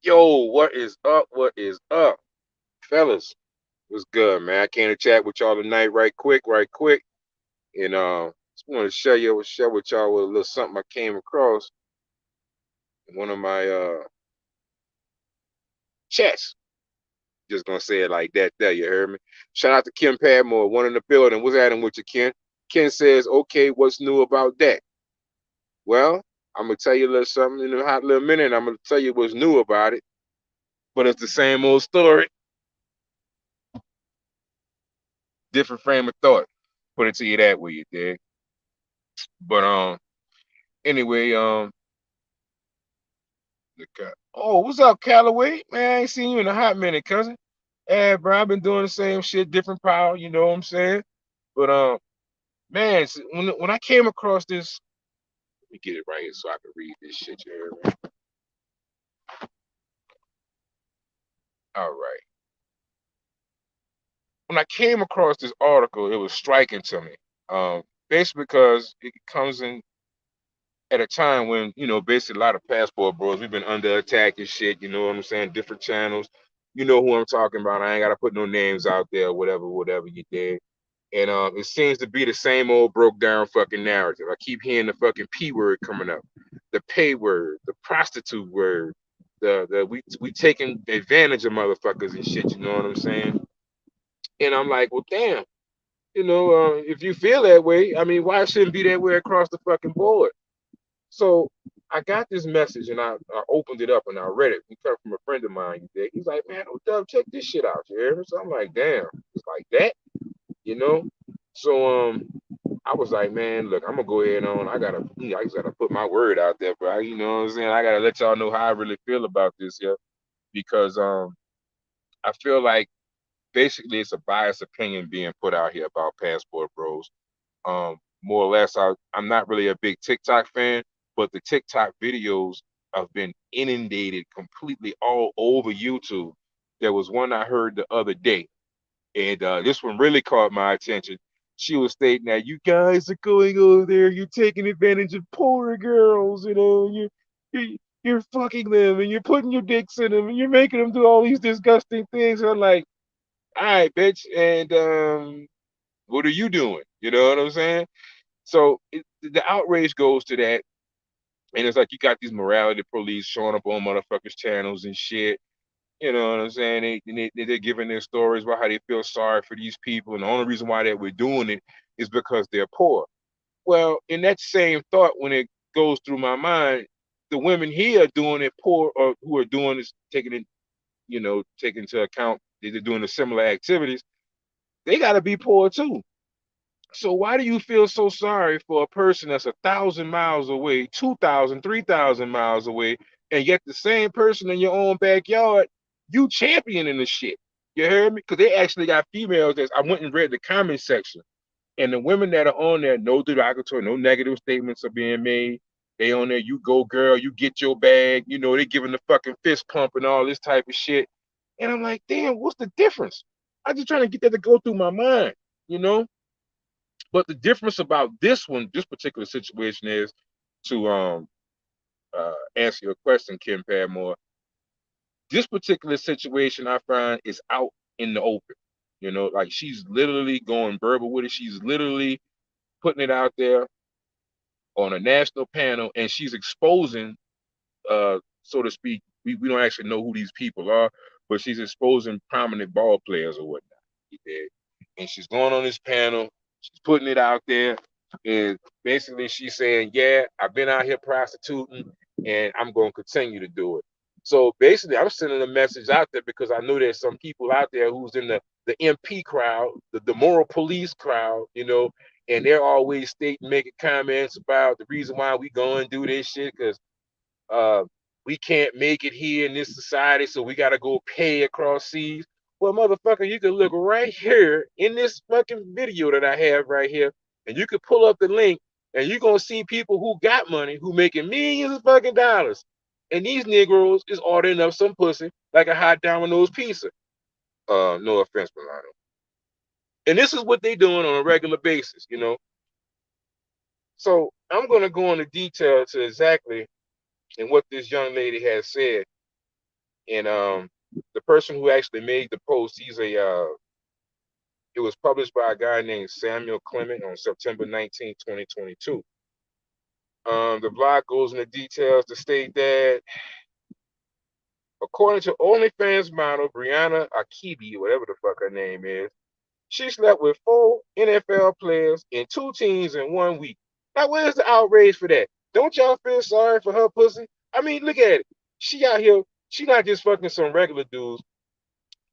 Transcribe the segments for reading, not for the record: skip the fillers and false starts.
Yo, what is up? What is up? Fellas, what's good, man? I came to chat with y'all tonight right quick, right quick. And just want to share with y'all with a little something I came across in one of my chats. Just gonna say it like that there, you heard me? Shout out to Kim Padmore, one in the building. What's happening with you, Ken? Ken says, okay, what's new about that? Well, I'm gonna tell you a little something in a hot little minute. I'm gonna tell you what's new about it, but it's the same old story, different frame of thought. Put it to you that way, you dig? But anyway, oh, what's up, Callaway? Man, I ain't seen you in a hot minute, cousin. Hey, bro, I've been doing the same shit, different power. You know what I'm saying? But man, when I came across this, let me get it right here so I can read this shit. You heard me? All right. When I came across this article, it was striking to me. Basically because it comes in at a time when, basically a lot of passport bros, we've been under attack and shit, you know what I'm saying? Different channels. You know who I'm talking about. I ain't gotta put no names out there, whatever you did. And it seems to be the same old broke down fucking narrative. I keep hearing the fucking P word coming up, the pay word, the prostitute word, the we taking advantage of motherfuckers and shit, you know what I'm saying? And I'm like, well damn, if you feel that way, I mean, why shouldn't it be that way across the fucking board? So I got this message and I opened it up and I read it. It come from a friend of mine. He's like, man, oh, Dub, check this shit out, you hear me? So I'm like, damn, it's like that, you know? So I was like, man, look, I'm gonna go ahead on. I just gotta put my word out there, bro. You know what I'm saying? I gotta let y'all know how I really feel about this here. Because I feel like basically it's a biased opinion being put out here about passport bros. More or less, I'm not really a big TikTok fan, but the TikTok videos have been inundated completely all over YouTube. There was one I heard the other day, and this one really caught my attention. She was stating that you guys are going over there, you're taking advantage of poor girls, you're fucking them, and you're putting your dicks in them, and you're making them do all these disgusting things. And I'm like, all right, bitch, and what are you doing? You know what I'm saying? So the outrage goes to that, and it's like you got these morality police showing up on motherfuckers' channels and shit. You know what I'm saying? They're giving their stories about how they feel sorry for these people, and the only reason why they were doing it is because they're poor. Well, in that same thought, when it goes through my mind, the women here are doing it poor, or who are doing this, taking it, taking into account they're doing the similar activities. They got to be poor too. So why do you feel so sorry for a person that's 1,000 miles away, 2,000, 3,000 miles away, and yet the same person in your own backyard, you championing the shit? You heard me? Because they actually got females that I went and read the comment section, and the women that are on there, no derogatory, no negative statements are being made. They on there, you go girl, you get your bag. They giving the fucking fist pump and all this type of shit. And I'm like, damn, what's the difference? I'm just trying to get that to go through my mind, you know? But the difference about this particular situation is to answer your question, Kim Padmore. This particular situation I find is out in the open. Like she's literally going verbal with it. She's literally putting it out there on a national panel, and she's exposing, so to speak. We don't actually know who these people are, but she's exposing prominent ball players or whatnot. And she's going on this panel. She's putting it out there, and basically she's saying, "Yeah, I've been out here prostituting, and I'm going to continue to do it." So basically, I'm sending a message out there because I know there's some people out there who's in the MP crowd, the moral police crowd, and they're always stating, making comments about the reason why we go and do this shit because uh, we can't make it here in this society, so we got to go pay across seas. Well, motherfucker, you can look right here in this fucking video that I have right here, and you can pull up the link, and you're gonna see people who got money, who making millions of fucking dollars, and these Negroes is ordering up some pussy like a hot Domino's pizza. No offense, Milano. And this is what they doing on a regular basis. So I'm gonna go into detail to exactly and what this young lady has said. And the person who actually made the post, it was published by a guy named Samuel Clement on September 19th, 2022. The blog goes into details to state that, according to OnlyFans model Brianna Akibi, whatever the fuck her name is, she slept with 4 NFL players and 2 teams in 1 week. Now, where's the outrage for that? Don't y'all feel sorry for her pussy? I mean, look at it. She out here, she not just fucking some regular dudes.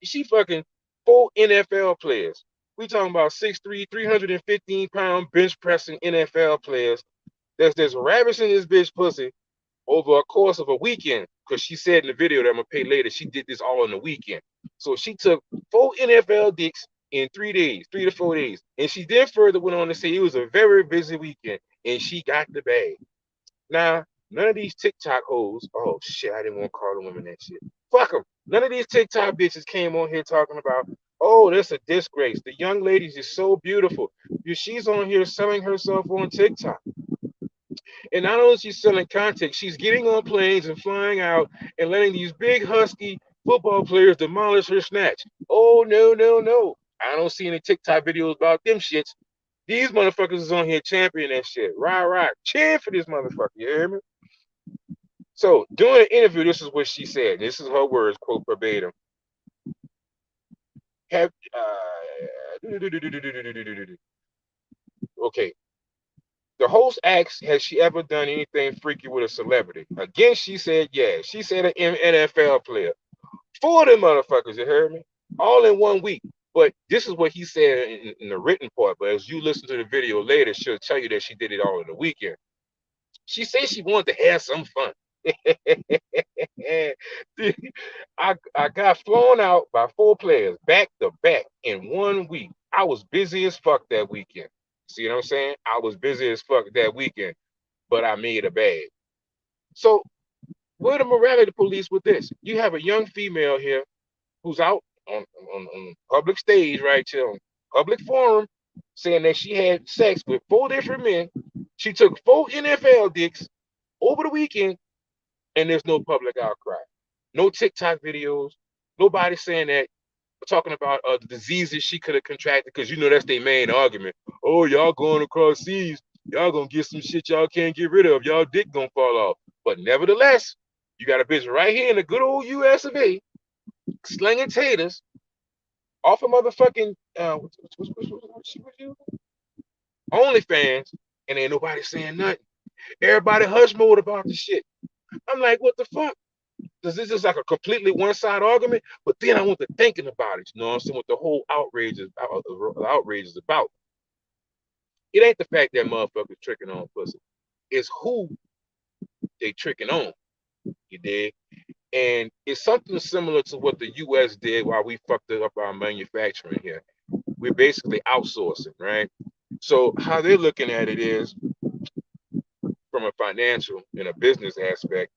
She fucking 4 NFL players. We talking about 6'3", 315-pound bench pressing NFL players that's just ravishing this bitch pussy over a course of a weekend. Because she said in the video that I'm gonna pay later, she did this all in the weekend. So she took 4 NFL dicks in 3 days, 3 to 4 days. And she then further went on to say it was a very busy weekend and she got the bag. Now, none of these TikTok hoes, oh shit, I didn't want to call the women that shit. Fuck them. None of these TikTok bitches came on here talking about, oh, that's a disgrace. The young lady is so beautiful. She's on here selling herself on TikTok. And not only is she selling content, she's getting on planes and flying out and letting these big husky football players demolish her snatch. Oh, no, no, no. I don't see any TikTok videos about them shits. These motherfuckers is on here championing that shit. Right. Cheering for this motherfucker. You hear me? So during the interview, this is what she said. This is her words, quote verbatim. Have okay. The host asks, has she ever done anything freaky with a celebrity? Again, she said yes. She said an NFL player. 4 of them motherfuckers, you heard me? All in 1 week. But this is what he said in the written part. But as you listen to the video later, she'll tell you that she did it all in the weekend. She said she wanted to have some fun. I got flown out by 4 players back to back in 1 week. I was busy as fuck that weekend. See what I'm saying? I was busy as fuck that weekend, but I made a bag. So where the morality police with this? You have a young female here who's out on public stage right here, on public forum, saying that she had sex with 4 different men. She took 4 NFL dicks over the weekend, and there's no public outcry. No TikTok videos. Nobody saying that, talking about the diseases she could have contracted, because you know that's their main argument. Oh, y'all going across seas, y'all gonna get some shit y'all can't get rid of. Y'all dick gonna fall off. But nevertheless, you got a bitch right here in the good old US of A, slinging taters off of motherfucking OnlyFans, and ain't nobody saying nothing. Everybody hush mode about the shit. I'm like, what the fuck? This is like a completely one-side argument, but then I went to thinking about it. You know what I'm saying? What the whole outrage is about. It ain't the fact that motherfuckers tricking on pussy. It's who they tricking on. You dig? And it's something similar to what the U.S. did while we fucked up our manufacturing here. We're basically outsourcing, right? So how they're looking at it is, from a financial and a business aspect,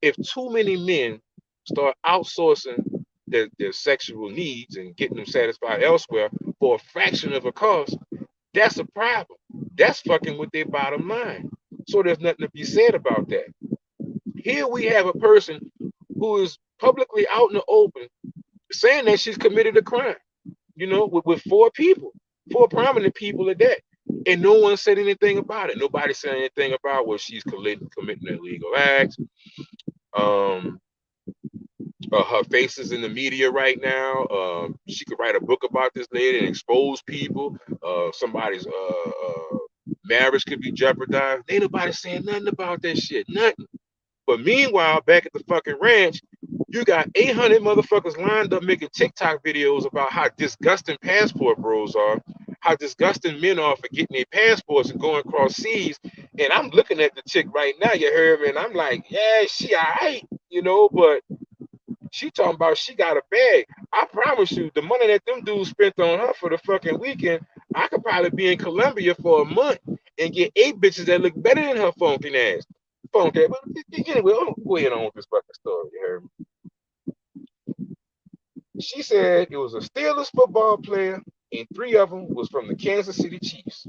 if too many men start outsourcing their sexual needs and getting them satisfied elsewhere for a fraction of a cost, that's a problem. That's fucking with their bottom line. So there's nothing to be said about that. Here we have a person who is publicly out in the open saying that she's committed a crime, you know, with 4 people, 4 prominent people at that. And no one said anything about it. Nobody said anything about what she's committing illegal acts. Her face is in the media right now. She could write a book about this lady and expose people. Somebody's marriage could be jeopardized. Ain't nobody saying nothing about that shit. Nothing. But meanwhile, back at the fucking ranch, you got 800 motherfuckers lined up making TikTok videos about how disgusting passport bros are, how disgusting men are for getting their passports and going across seas. And I'm looking at the chick right now, you heard me, and I'm like, yeah, she all right, you know, but she talking about she got a bag. I promise you, the money that them dudes spent on her for the fucking weekend, I could probably be in Colombia for a month and get 8 bitches that look better than her funky ass. Funky, but anyway, I'm go ahead on with this fucking story. You heard me? She said it was a Steelers football player, and 3 of them was from the Kansas City Chiefs.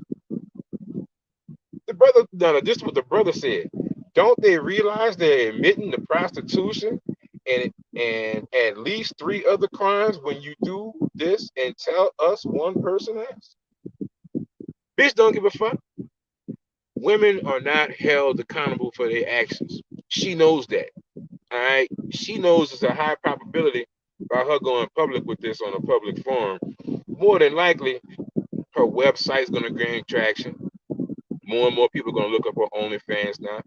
The brother, no, this is what the brother said. Don't they realize they're admitting to prostitution and and at least 3 other crimes when you do this and tell us one person has. Bitch don't give a fuck. Women are not held accountable for their actions. She knows that. All right. She knows it's a high probability by her going public with this on a public forum. More than likely, her website's gonna gain traction. More and more people are gonna look up her OnlyFans now.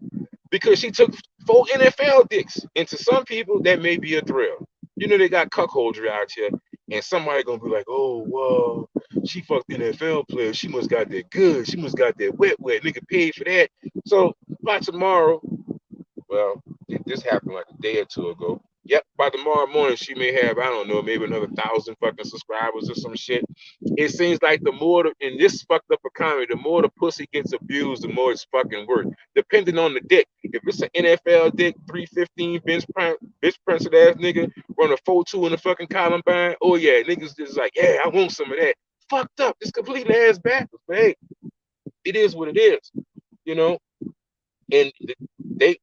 Because she took 4 NFL dicks. And to some people, that may be a thrill. You know, they got cuckoldry out here, and somebody gonna be like, "Oh, well, she fucked NFL players. She must got that good. She must got that wet, wet. Nigga paid for that." So by tomorrow, well, this happened like a day or two ago. Yep, by tomorrow morning, she may have, I don't know, maybe another 1,000 fucking subscribers or some shit. It seems like the more, in this fucked up economy, the more the pussy gets abused, the more it's fucking worth, depending on the dick. If it's an NFL dick, 315 bitch principal ass nigga, run a 4-2 in the fucking Columbine, oh yeah, niggas just like, yeah, I want some of that. Fucked up, it's completely ass backwards, but hey, it is what it is, you know? And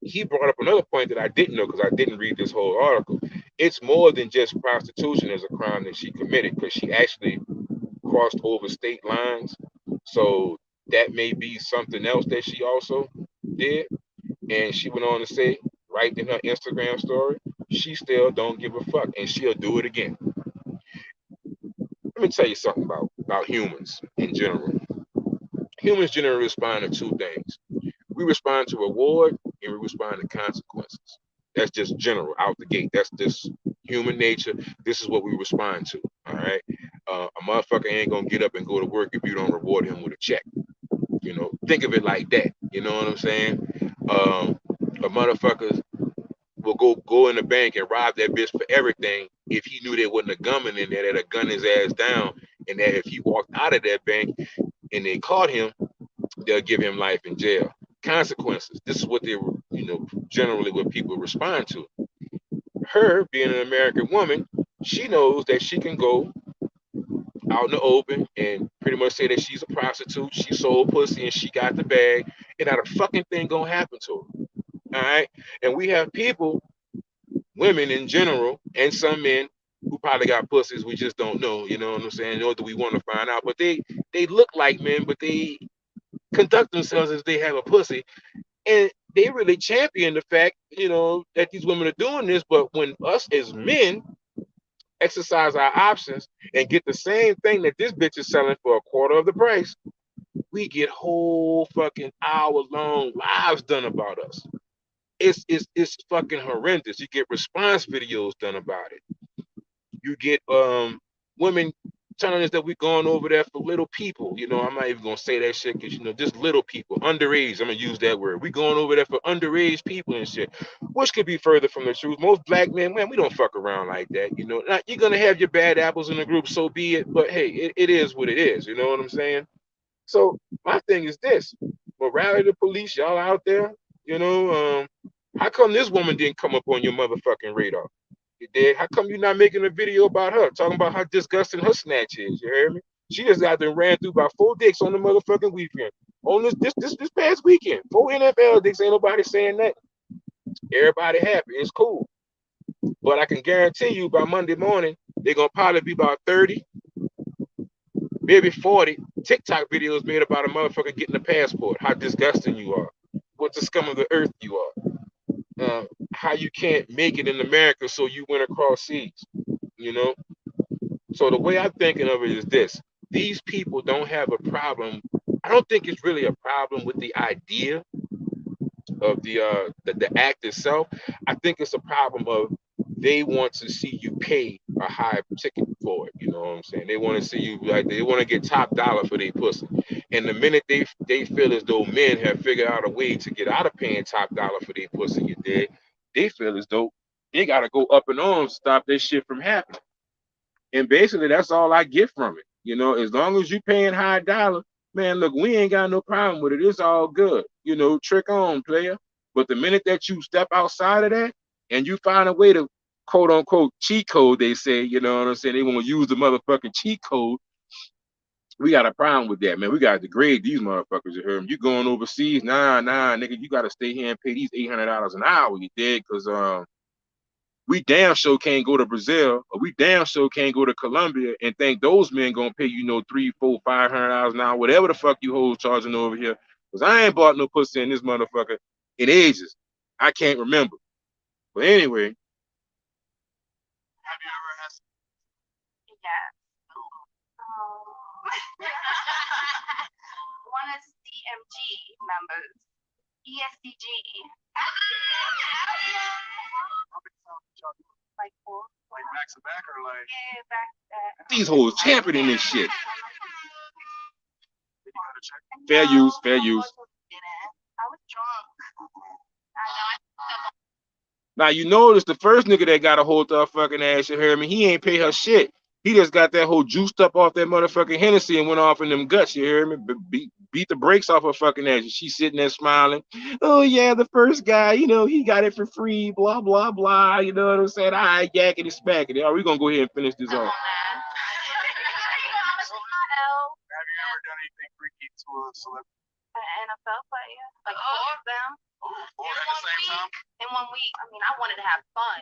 he brought up another point that I didn't know because I didn't read this whole article. It's more than just prostitution as a crime that she committed because she actually crossed over state lines. So that may be something else that she also did. And she went on to say, right in her Instagram story, she still don't give a fuck and she'll do it again. Let me tell you something about humans in general. Humans generally respond to 2 things. We respond to reward and we respond to consequences. That's just general out the gate. That's just human nature. This is what we respond to. All right. A motherfucker ain't gonna get up and go to work if you don't reward him with a check. You know, think of it like that. You know what I'm saying? A motherfucker will go in the bank and rob that bitch for everything if he knew there wasn't a gunman in there that'd gun his ass down, and that if he walked out of that bank and they caught him, they'll give him life in jail. Consequences. This is what they, generally what people respond to. Her being an American woman, she knows that she can go out in the open and pretty much say that she's a prostitute, she sold pussy, and she got the bag, and not a fucking thing gonna happen to her. All right, and we have people, women in general, and some men who probably got pussies we just don't know. You know what I'm saying? Nor do we want to find out. But they look like men, but they conduct themselves as they have a pussy, and they really champion the fact, that these women are doing this. But when us as men exercise our options and get the same thing that this bitch is selling for a quarter of the price, we get whole fucking hour-long lives done about us. It's fucking horrendous. You get response videos done about it. You get women telling us that we're going over there for little people. I'm not even gonna say that shit because just little people, underage. I'm gonna use that word. We going over there for underage people and shit, which could be further from the truth. Most black men, man, we don't fuck around like that. Now, you're gonna have your bad apples in the group, so be it. But hey, it is what it is. You know what I'm saying? So my thing is this: morality to police, y'all out there. How come this woman didn't come up on your motherfucking radar? You did. How come you're not making a video about her, talking about how disgusting her snatch is? You hear me? She just got there ran through by 4 dicks on the motherfucking weekend. On this past weekend, 4 NFL dicks. Ain't nobody saying that. Everybody happy. It's cool. But I can guarantee you by Monday morning, they're gonna probably be about 30, maybe 40 TikTok videos made about a motherfucker getting a passport. How disgusting you are. What the scum of the earth you are. How you can't make it in America, so you went across seas. So the way I'm thinking of it is this: these people don't have a problem. I don't think it's really a problem with the idea of the act itself. I think it's a problem of they want to see you pay a high ticket for it. You know what I'm saying? They want to see you, like, they want to get top dollar for their pussy. And the minute they feel as though men have figured out a way to get out of paying top dollar for their pussy, they feel as though they got to go up in arms to stop this shit from happening. And basically, that's all I get from it. As long as you paying high dollar, man, look, we ain't got no problem with it. It's all good. Trick on, player. But the minute that you step outside of that and you find a way to, quote unquote, cheat code, they say, you know what I'm saying? They want to use the motherfucking cheat code. We got a problem with that, man. We got to degrade these motherfuckers. You heard me? You going overseas? Nah, nigga. You got to stay here and pay these $800 an hour. You did? Because We damn sure can't go to Brazil, or we damn sure can't go to Colombia and think those men gonna pay you no $300, $400, $500 an hour, whatever the fuck you hoes charging over here. Cause I ain't bought no pussy in this motherfucker in ages. I can't remember. But anyway. Have you ever had? Yeah. One of CMG members. ESCG. Like four. Like back to back or like? Yeah, back to back. These hoes championing this shit. Fair use, fair use. I was drunk. Now you notice the first nigga that got a hold of her fucking ass, you heard me, he ain't pay her shit. He just got that whole juiced up off that motherfucking Hennessy and went off in them guts, you hear me? Beat the brakes off her fucking ass. She's sitting there smiling. Oh yeah, the first guy, you know, he got it for free, blah, blah, blah. You know what I'm saying? All right, yakety smackety. All right, we're gonna go ahead and finish this off. Have you ever done anything freaky to a celebrity? An NFL player, like four of them. Four at the same time? In 1 week. I mean, I wanted to have fun.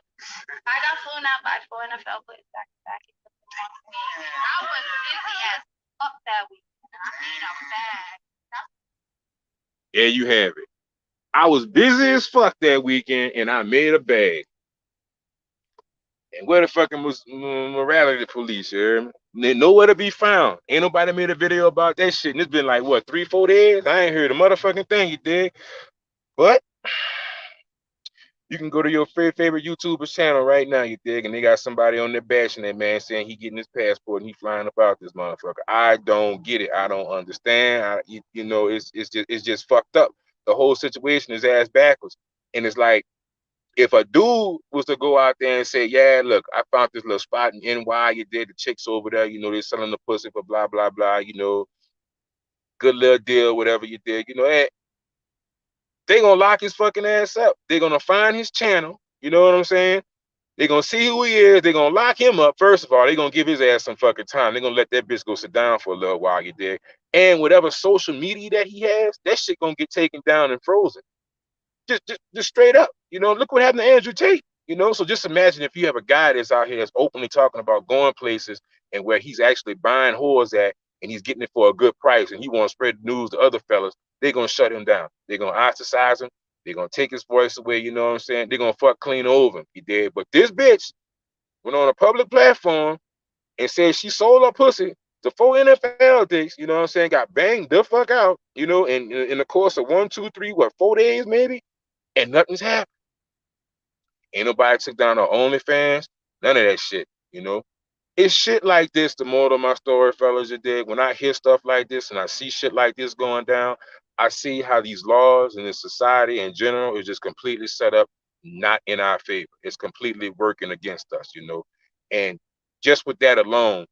I got flown out by 4 NFL players back to back. I was busy as fuck that week. I mean, a bag. There you have it. I was busy as fuck that weekend, and I made a bag. And where the fucking morality police, here? Nowhere to be found. Ain't nobody made a video about that shit. And it's been like, what, 3, 4 days? I ain't heard a motherfucking thing, you dig? But you can go to your favorite YouTuber's channel right now, you dig, and they got somebody on there bashing that man saying he getting his passport and he flying about this motherfucker. I don't get it. I don't understand. You know, it's just fucked up. The whole situation is ass backwards. And it's like, if a dude was to go out there and say, yeah, look, I found this little spot in NY, you did, the chicks over there, you know, they're selling the pussy for blah, blah, blah, you know, good little deal, whatever you did, you know, they gonna lock his fucking ass up. They're gonna find his channel, you know what I'm saying? They're gonna see who he is, they're gonna lock him up. First of all, they're gonna give his ass some fucking time. They're gonna let that bitch go sit down for a little while, you dig? And whatever social media that he has, that shit gonna get taken down and frozen. Just straight up. You know, look what happened to Andrew Tate. You know, so just imagine if you have a guy that's out here that's openly talking about going places and where he's actually buying whores at and he's getting it for a good price and he wants to spread the news to other fellas, they're going to shut him down. They're going to ostracize him. They're going to take his voice away, you know what I'm saying? They're going to fuck clean over him. He did. But this bitch went on a public platform and said she sold her pussy to 4 NFL dicks, you know what I'm saying? Got banged the fuck out, you know, in the course of 1, 2, 3, 4 days maybe? And nothing's happened. Ain't nobody took down her OnlyFans. None of that shit, you know. It's shit like this, the moral of my story, fellas, you dig. When I hear stuff like this and I see shit like this going down, I see how these laws and this society in general is just completely set up not in our favor. It's completely working against us, you know. And just with that alone,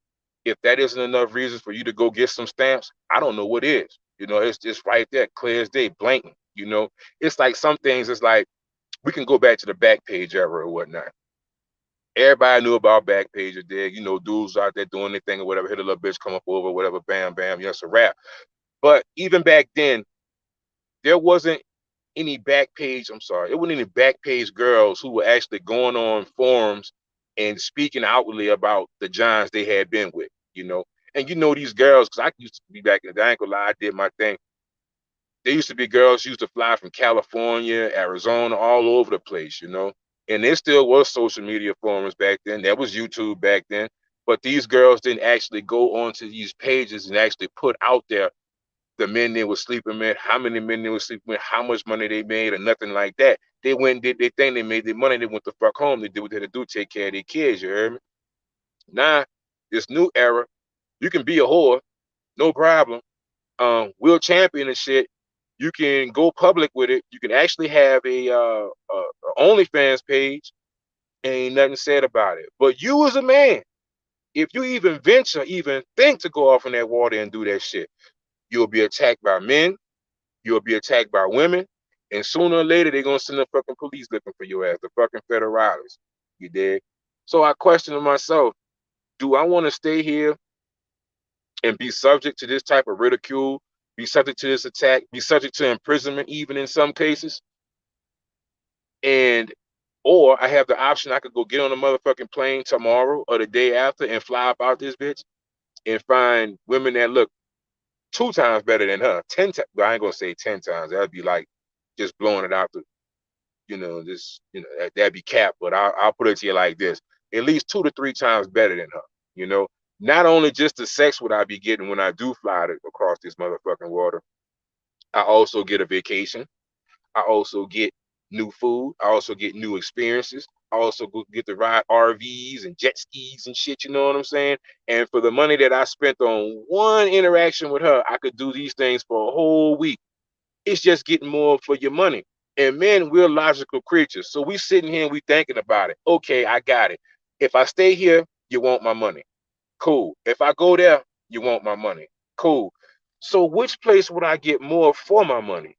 if that isn't enough reasons for you to go get some stamps, I don't know what is. You know, it's just right there, clear as day, blatant, you know. It's like some things, it's like, we can go back to the Backpage era or whatnot. Everybody knew about Backpage or dig, you know, dudes out there doing their thing or whatever, hit a little bitch, come up over, whatever, bam, bam, yes, a rap. But even back then, there wasn't any Backpage, I'm sorry, it wasn't any Backpage girls who were actually going on forums and speaking outwardly about the Johns they had been with, you know. And you know these girls, because I used to be back in the day, I ain't gonna lie, I did my thing. There used to be girls used to fly from California, Arizona, all over the place, you know. And there still was social media forums back then. There was YouTube back then. But these girls didn't actually go onto these pages and actually put out there the men they were sleeping with, how many men they were sleeping with, how much money they made, or nothing like that. They went and did their thing, they made their money, they went the fuck home, they did what they had to do, take care of their kids, you heard me? Now, this new era, you can be a whore, no problem. We'll champion and shit. You can go public with it. You can actually have a OnlyFans page. Ain't nothing said about it. But you as a man, if you even venture, even think to go off in that water and do that shit, you'll be attacked by men. You'll be attacked by women. And sooner or later, they're going to send the fucking police looking for your ass, the fucking federales. You dig? So I question to myself, do I want to stay here and be subject to this type of ridicule, be subject to this attack, be subject to imprisonment even in some cases? And Or I have the option I could go get on a motherfucking plane tomorrow or the day after and fly up out this bitch and find women that look 2 times better than her. 10 times. Well, I ain't gonna say 10 times. That'd be like just blowing it out the, this, that'd be cap. But I'll put it to you like this: at least 2 to 3 times better than her. You know, not only just the sex would I be getting when I do fly across this motherfucking water, I also get a vacation. I also get new food. I also get new experiences. I also get to ride RVs and jet skis and shit. You know what I'm saying? And for the money that I spent on one interaction with her, I could do these things for a whole week. It's just getting more for your money. And men, we're logical creatures. So we sitting here and we thinking about it. Okay, I got it. If I stay here, you want my money. Cool. If I go there, you want my money. Cool. So which place would I get more for my money?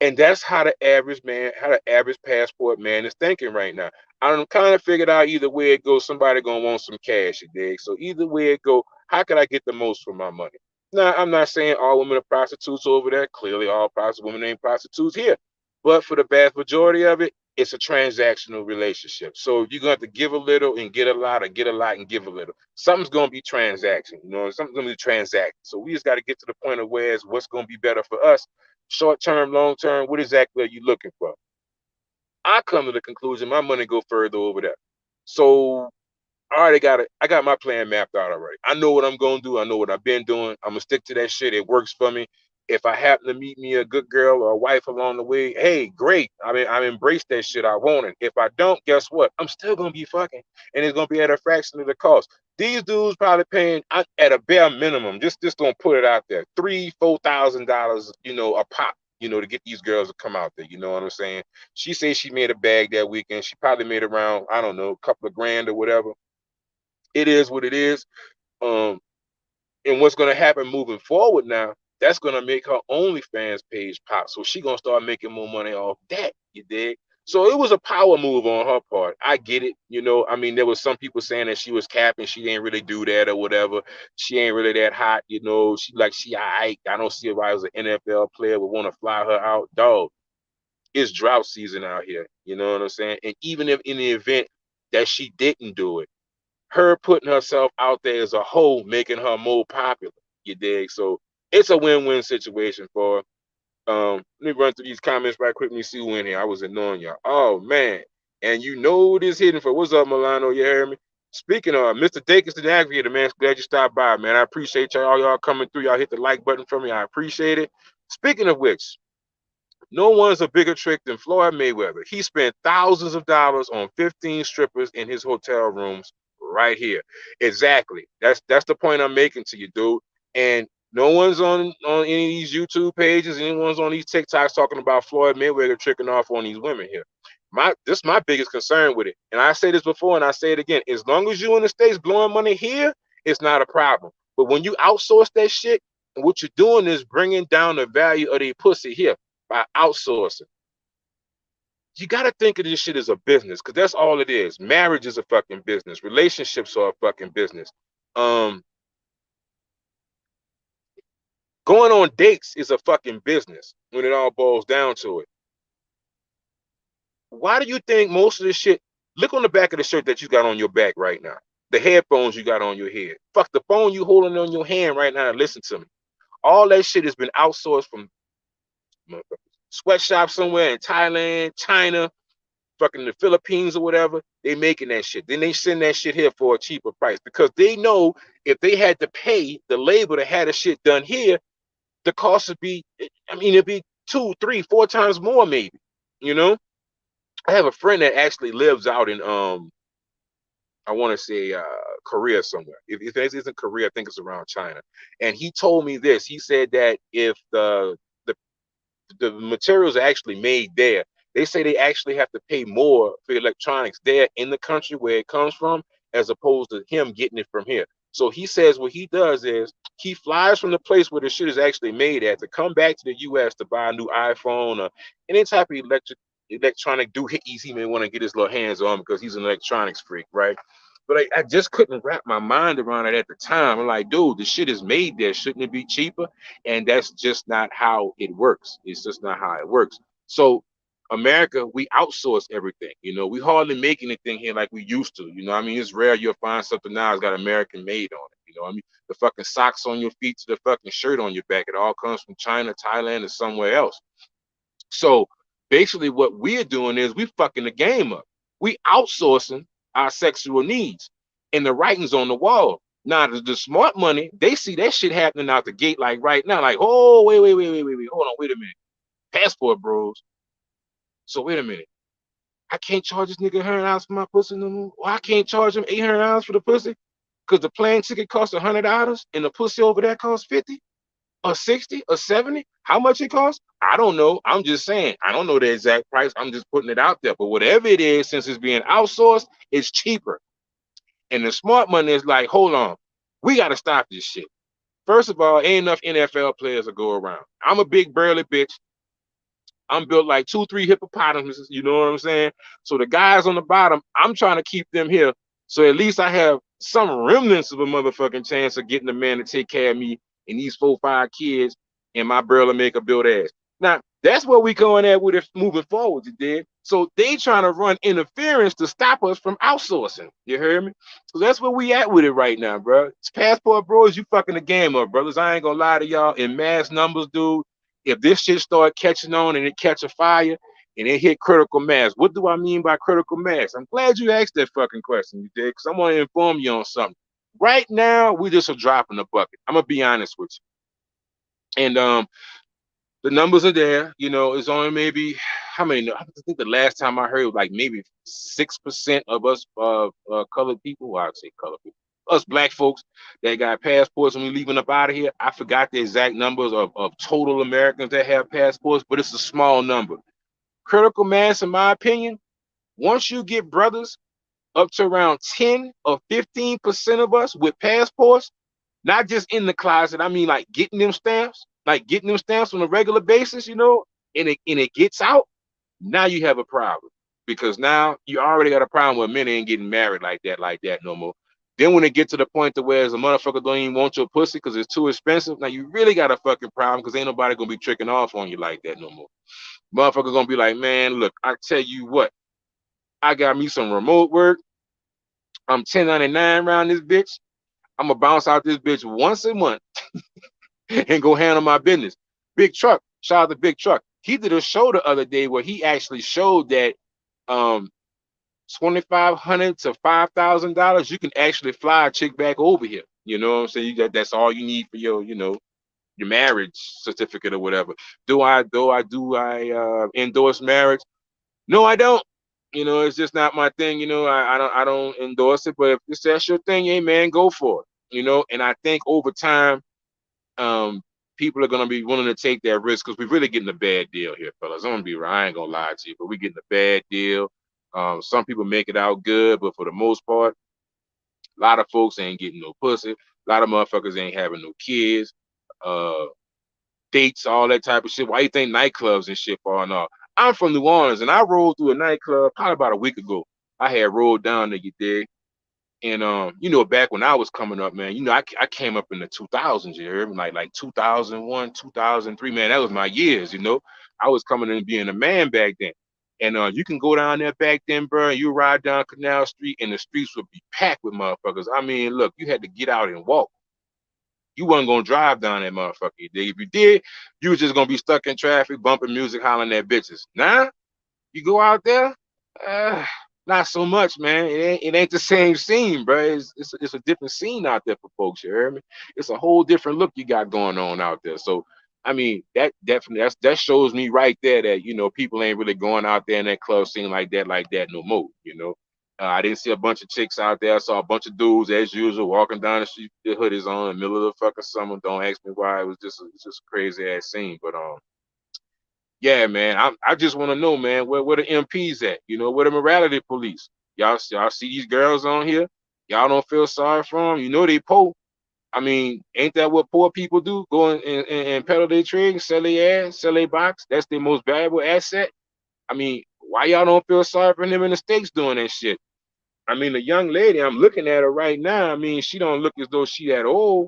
And that's how the average man, how the average passport man is thinking right now. I'm kind of figured out either way it goes, somebody gonna want some cash, you dig? So either way it go, how can I get the most for my money? Now, I'm not saying all women are prostitutes over there. Clearly, all prostitute women ain't prostitutes here. But for the vast majority of it, it's a transactional relationship. So you're gonna have to give a little and get a lot, or get a lot and give a little. Something's gonna be transaction, something's gonna be transacted. So we just got to get to the point of where it's what's gonna be better for us, short term, long term. What exactly are you looking for? I come to the conclusion my money go further over there. So I already got it. I got my plan mapped out already. I know what I'm gonna do. I know what I've been doing. I'm gonna stick to that shit. It works for me. If I happen to meet me a good girl or a wife along the way, hey, great. I embrace that shit. I want it. If I don't, guess what? I'm still gonna be fucking, and it's gonna be at a fraction of the cost. These dudes probably paying at a bare minimum. Just gonna put it out there, $3,000-4,000, a pop, to get these girls to come out there. You know what I'm saying? She says she made a bag that weekend. She probably made around, I don't know, a couple of grand or whatever. It is what it is. Um, and what's gonna happen moving forward now, that's gonna make her OnlyFans page pop. So she gonna start making more money off that, you dig? So it was a power move on her part. I get it, there was some people saying that she was capping, she didn't really do that or whatever. She ain't really that hot, she I don't see why as an NFL player would want to fly her out. Dog, it's drought season out here. You know what I'm saying? And even if in the event that she didn't do it, her putting herself out there as a whole, making her more popular. You dig? So it's a win-win situation for her. Let me run through these comments right quick. Let me see who in here. I was annoying y'all. Oh man. And you know this hidden for what's up, Milano? You hear me? Speaking of Mr. Dickinson, the aggregator, man, glad you stopped by, man. I appreciate y'all coming through. Y'all hit the like button for me. I appreciate it. Speaking of which, no one's a bigger trick than Floyd Mayweather. He spent thousands of dollars on 15 strippers in his hotel rooms right here. Exactly. That's the point I'm making to you, dude. And no one's on any of these YouTube pages, anyone's on these TikToks talking about Floyd Mayweather tricking off on these women here. This is my biggest concern with it. And I say this before and I say it again. As long as you in the States blowing money here, it's not a problem. But when you outsource that shit, and what you're doing is bringing down the value of the pussy here by outsourcing. You got to think of this shit as a business, because that's all it is. Marriage is a fucking business. Relationships are a fucking business. Going on dates is a fucking business when it all boils down to it. Why do you think most of this shit? Look on the back of the shirt that you got on your back right now. The headphones you got on your head. Fuck the phone you holding on your hand right now and listen to me. All that shit has been outsourced from sweatshop somewhere in Thailand, China, fucking the Philippines or whatever. They making that shit. Then they send that shit here for a cheaper price because they know if they had to pay the labor to have the shit done here, the cost would be, it'd be 2, 3, 4 times more maybe. I have a friend that actually lives out in I want to say Korea somewhere. If it isn't Korea, I think it's around China. And he told me this. He said that if the materials are actually made there, they say they actually have to pay more for electronics there in the country where it comes from, as opposed to him getting it from here. So he says what he does is he flies from the place where the shit is actually made at to come back to the US to buy a new iPhone or any type of electronic doohickeys he may want to get his little hands on because he's an electronics freak, right? But I just couldn't wrap my mind around it at the time. I'm like, dude, the shit is made there. Shouldn't it be cheaper? And that's just not how it works. It's just not how it works. So America, we outsource everything. We hardly make anything here like we used to. I mean, it's rare you'll find something now that's got American made on it. I mean, the fucking socks on your feet to the fucking shirt on your back, it all comes from China, Thailand, or somewhere else. So basically, what we're doing is we fucking the game up. We outsourcing our sexual needs, and the writing's on the wall. Now, the smart money, they see that shit happening out the gate, like right now, like, oh, wait, hold on, wait a minute, passport bros. So wait a minute. I can't charge this nigga $100 for my pussy no more. Or I can't charge him $800 for the pussy because the plane ticket costs $100 and the pussy over there costs 50 or 60 or 70. How much it costs? I don't know. I'm just saying. I don't know the exact price. I'm just putting it out there. But whatever it is, since it's being outsourced, it's cheaper. And the smart money is like, hold on, we got to stop this shit. First of all, ain't enough NFL players to go around. I'm a big burly bitch. I'm built like 2, 3 hippopotamuses, you know what I'm saying? So the guys on the bottom, I'm trying to keep them here. So at least I have some remnants of a motherfucking chance of getting a man to take care of me and these 4, 5 kids and my brother make a build ass. Now, that's what we going at with it moving forward, you did. So they trying to run interference to stop us from outsourcing. You heard me? So that's where we at with it right now, bro. It's passport bros, you fucking the game up, brothers. I ain't gonna lie to y'all. In mass numbers, dude, if this shit start catching on and it catch a fire and it hit critical mass, what do I mean by critical mass? I'm glad you asked that fucking question, you did, because I'm going to inform you on something. Right now, we just a drop in the bucket. I'm going to be honest with you. And the numbers are there. It's only maybe, how many? I think the last time I heard, like maybe 6% of us colored people, well, I'd say colored people, us black folks that got passports and we leaving up out of here. I forgot the exact numbers of total Americans that have passports, but it's a small number. Critical mass, in my opinion, once you get brothers up to around 10 or 15% of us with passports, not just in the closet, I mean like getting them stamps, on a regular basis, and it gets out, now you have a problem. Because now you already got a problem where men ain't getting married like that no more. Then when it gets to the point to where as a motherfucker don't even want your pussy because it's too expensive, now you really got a fucking problem because ain't nobody gonna be tricking off on you like that no more. Motherfucker gonna be like, man, look, I tell you what, I got me some remote work. I'm 1099 around this bitch. I'm gonna bounce out this bitch once a month and go handle my business. Big Truck, shout out to Big Truck. He did a show the other day where he actually showed that 2,500 to $5,000, you can actually fly a chick back over here. You know what I'm saying? That's all you need for your marriage certificate or whatever. Do I endorse marriage? No, I don't. It's just not my thing. I don't endorse it. But if that's your thing, hey man, go for it. And I think over time, people are gonna be willing to take that risk because we're really getting a bad deal here, fellas. I'm gonna be right. I ain't gonna lie to you, but we're getting a bad deal. Some people make it out good, but for the most part, a lot of folks ain't getting no pussy. A lot of motherfuckers ain't having no kids, uh, dates, all that type of shit. Why you think nightclubs and shit falling off? I'm from New Orleans, and I rolled through a nightclub probably about a week ago. I had rolled down there, you dig? And back when I was coming up, man, I came up in the 2000s, you heard me? Like 2001, 2003, man, that was my years. I was coming in being a man back then. And you can go down there back then, bro, and you ride down Canal Street, and the streets would be packed with motherfuckers. I mean, look, you had to get out and walk. You wasn't gonna drive down that motherfucker. If you did, you was just gonna be stuck in traffic, bumping music, hollering at bitches. Now, you go out there, uh, not so much, man. It ain't the same scene, bro. It's a different scene out there for folks. You hear me? It's a whole different look you got going on out there. So, I mean, that definitely that shows me right there that people ain't really going out there in that club scene like that no more. I didn't see a bunch of chicks out there. I saw a bunch of dudes as usual walking down the street. The hoodies on in the middle of the fucking summer. Don't ask me why. It was just a crazy ass scene, but yeah, man. I just want to know, man, where the MPs at? Where the morality police? Y'all see these girls on here? Y'all don't feel sorry for them? They poor. I mean, ain't that what poor people do? Go and peddle their trade, sell their ass, sell their box. That's their most valuable asset. I mean, why y'all don't feel sorry for them in the States doing that shit? I mean, the young lady, I'm looking at her right now. I mean, she don't look as though she that old.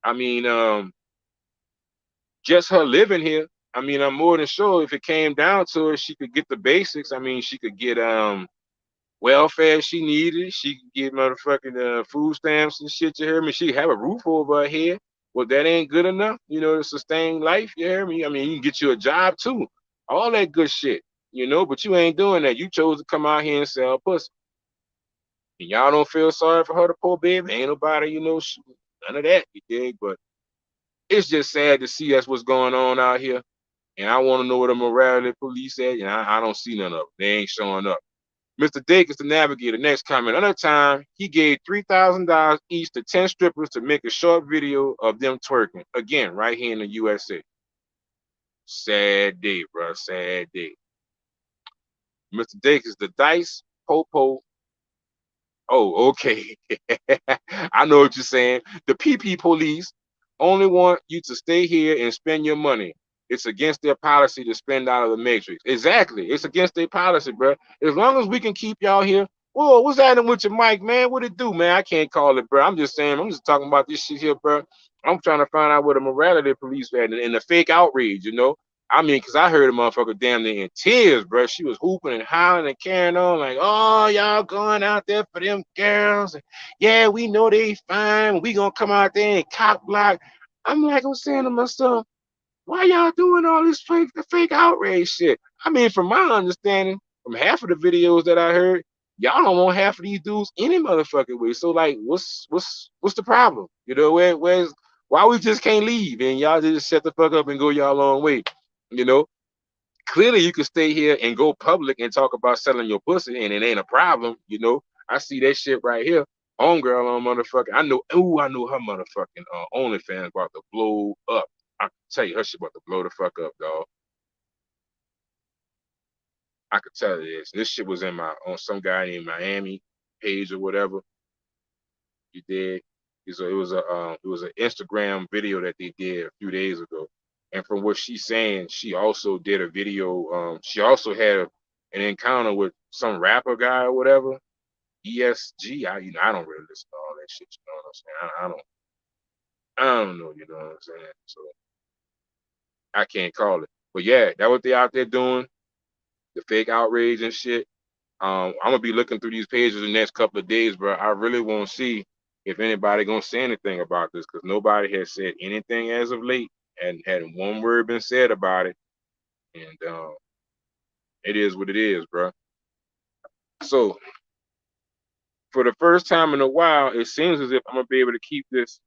I mean, just her living here. I mean, I'm more than sure if it came down to it, she could get the basics. I mean, she could get welfare if she needed. She could get motherfucking food stamps and shit. You hear me? She could have a roof over her head. Well, that ain't good enough, to sustain life. You hear me? I mean, you can get you a job too, all that good shit. But you ain't doing that. You chose to come out here and sell pussy. And y'all don't feel sorry for her, the poor baby. Ain't nobody, none of that. You dig? But it's just sad to see that's what's going on out here. And I want to know where the morality police at, and I don't see none of them. They ain't showing up. Mr. Dakins, the navigator, next comment. Another time, he gave $3,000 each to 10 strippers to make a short video of them twerking. Again, right here in the USA. Sad day, bro. Sad day. Mr. Dakins, the dice, popo. Oh, okay. I know what you're saying. The PP police only want you to stay here and spend your money. It's against their policy to spend out of the matrix. Exactly. It's against their policy, bro. As long as we can keep y'all here. Whoa, what's happening with your mic, man? What it do, man? I can't call it, bro. I'm just saying, I'm just talking about this shit here, bro. I'm trying to find out where the morality police at and the fake outrage. I mean, because I heard a motherfucker damn near in tears, bro. She was hooping and howling and carrying on like, oh, y'all going out there for them girls. And, yeah, we know they fine. We going to come out there and cock block. I'm saying to myself, why y'all doing all this fake outrage shit? I mean, from my understanding, from half of the videos that I heard, y'all don't want half of these dudes any motherfucking way. So like, what's the problem? Where's why we just can't leave and y'all just shut the fuck up and go y'all own way? You know, Clearly you can stay here and go public and talk about selling your pussy and it ain't a problem. I see that shit right here. Homegirl on motherfucking, I know her motherfucking OnlyFans about to blow up. I can tell you her shit about to blow the fuck up, dog. I could tell you this. This shit was on some guy in Miami page or whatever. You did. So it was an Instagram video that they did a few days ago. And from what she's saying, she also did a video. She also had an encounter with some rapper guy or whatever. ESG. I don't really listen to all that shit. You know what I'm saying? I don't know. You know what I'm saying? So I can't call it. But yeah, that what they out there doing. The fake outrage and shit. I'm gonna be looking through these pages the next couple of days, bro. I really want to see if anybody gonna say anything about this, because nobody has said anything as of late, and hadn't one word been said about it. And it is what it is, bro. So for the first time in a while, it seems as if I'm gonna be able to keep this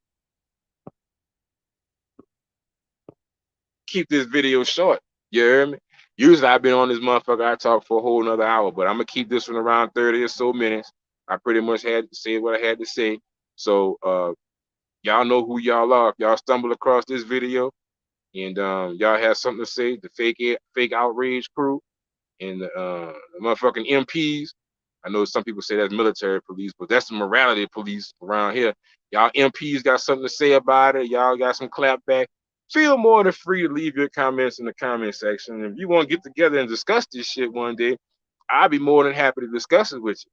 video short. You hear me? Usually I've been on this motherfucker, I talk for a whole another hour, but I'm gonna keep this one around 30 or so minutes. I pretty much had to say what I had to say. So y'all know who y'all are. If y'all stumble across this video and y'all have something to say, the fake outrage crew and the motherfucking MPs. I know some people say that's military police, but that's the morality police around here. Y'all MPs got something to say about it. Y'all got some clapback. Feel more than free to leave your comments in the comment section. If you want to get together and discuss this shit one day, I'll be more than happy to discuss it with you.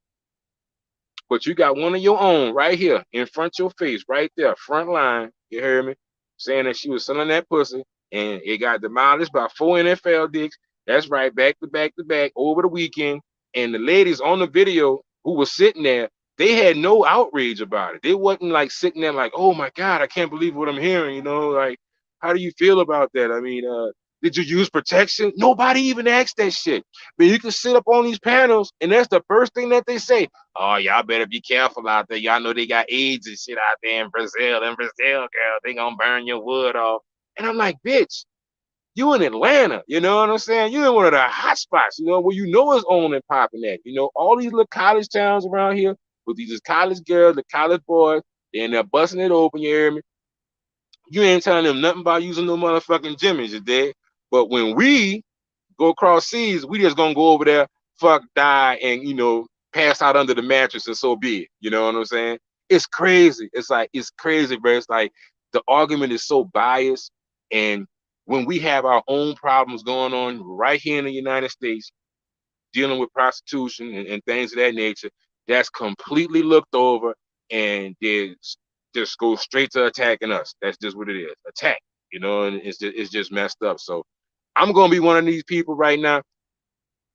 But you got one of your own right here in front of your face, right there, front line. You hear me? Saying that she was selling that pussy and it got demolished by 4 NFL dicks. That's right, back to back to back over the weekend. And the ladies on the video who were sitting there, they had no outrage about it. They wasn't like sitting there like, oh my God, I can't believe what I'm hearing. Like, how do you feel about that? I mean, did you use protection? Nobody even asked that shit. But you can sit up on these panels, and that's the first thing that they say. Oh, y'all better be careful out there. Y'all know they got AIDS and shit out there in Brazil. In Brazil, girl, they gonna burn your wood off. And I'm like, bitch, you in Atlanta, you know what I'm saying? You in one of the hot spots, where it's on and popping at. All these little college towns around here with these college girls, the college boys, and they're busting it open, you hear me? You ain't telling them nothing about using no motherfucking Jimmys, you dig? But when we go across seas, we just gonna go over there, fuck, die, and pass out under the mattress, and so be it. You know what I'm saying? It's crazy. It's crazy, bro. It's like the argument is so biased, and when we have our own problems going on right here in the United States, dealing with prostitution and things of that nature, that's completely looked over, and they just go straight to attacking us. That's just what it is, attack. And it's just messed up. So I'm gonna be one of these people right now.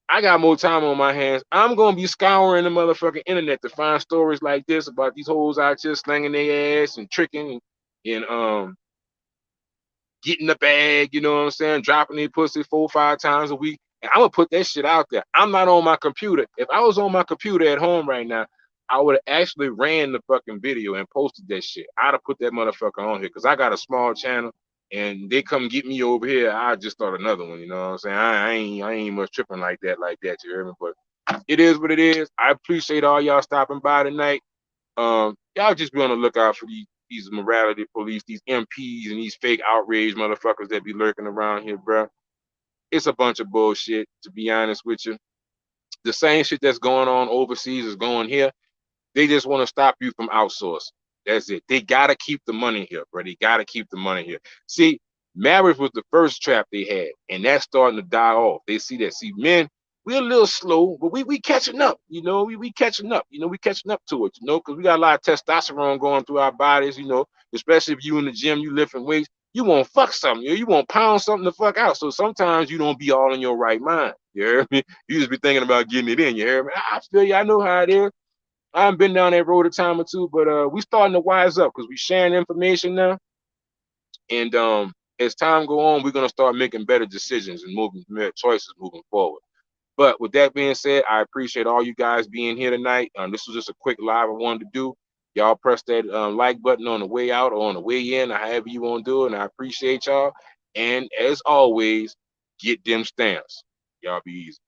I got more time on my hands. I'm gonna be scouring the motherfucking internet to find stories like this about these hoes out here slinging their ass and tricking and getting the bag, you know what I'm saying, dropping their pussy 4 or 5 times a week. And I'm gonna put that shit out there. I'm not on my computer. If I was on my computer at home right now, I would have actually ran the fucking video and posted that shit. I'd have put that motherfucker on here because I got a small channel and they come get me over here. I just start another one, you know what I'm saying? I ain't much tripping like that, you hear me? But it is what it is. I appreciate all y'all stopping by tonight. Y'all just be on the lookout for these morality police, these MPs, and these fake outrage motherfuckers that be lurking around here, bro. It's a bunch of bullshit, to be honest with you. The same shit that's going on overseas is going here. They just want to stop you from outsourcing. That's it. They gotta keep the money here, bro. They gotta keep the money here. See, marriage was the first trap they had, and that's starting to die off. They see that. See, men, we're a little slow, but we catching up. You know, we catching up. You know, we catching up to it. You know, because we got a lot of testosterone going through our bodies. You know, especially if you in the gym, you lifting weights. You want to fuck something. You want to pound something to fuck out. So sometimes you don't be all in your right mind. You hear me? You just be thinking about getting it in. You hear me? I feel you. I know how it is. I haven't been down that road a time or two, but we starting to wise up because we sharing information now. And as time go on, we're gonna start making better decisions and moving better choices moving forward. But with that being said, I appreciate all you guys being here tonight. This was just a quick live I wanted to do. Y'all press that like button on the way out or on the way in, or however you want to do it. And I appreciate y'all. And as always, get them stamps. Y'all be easy.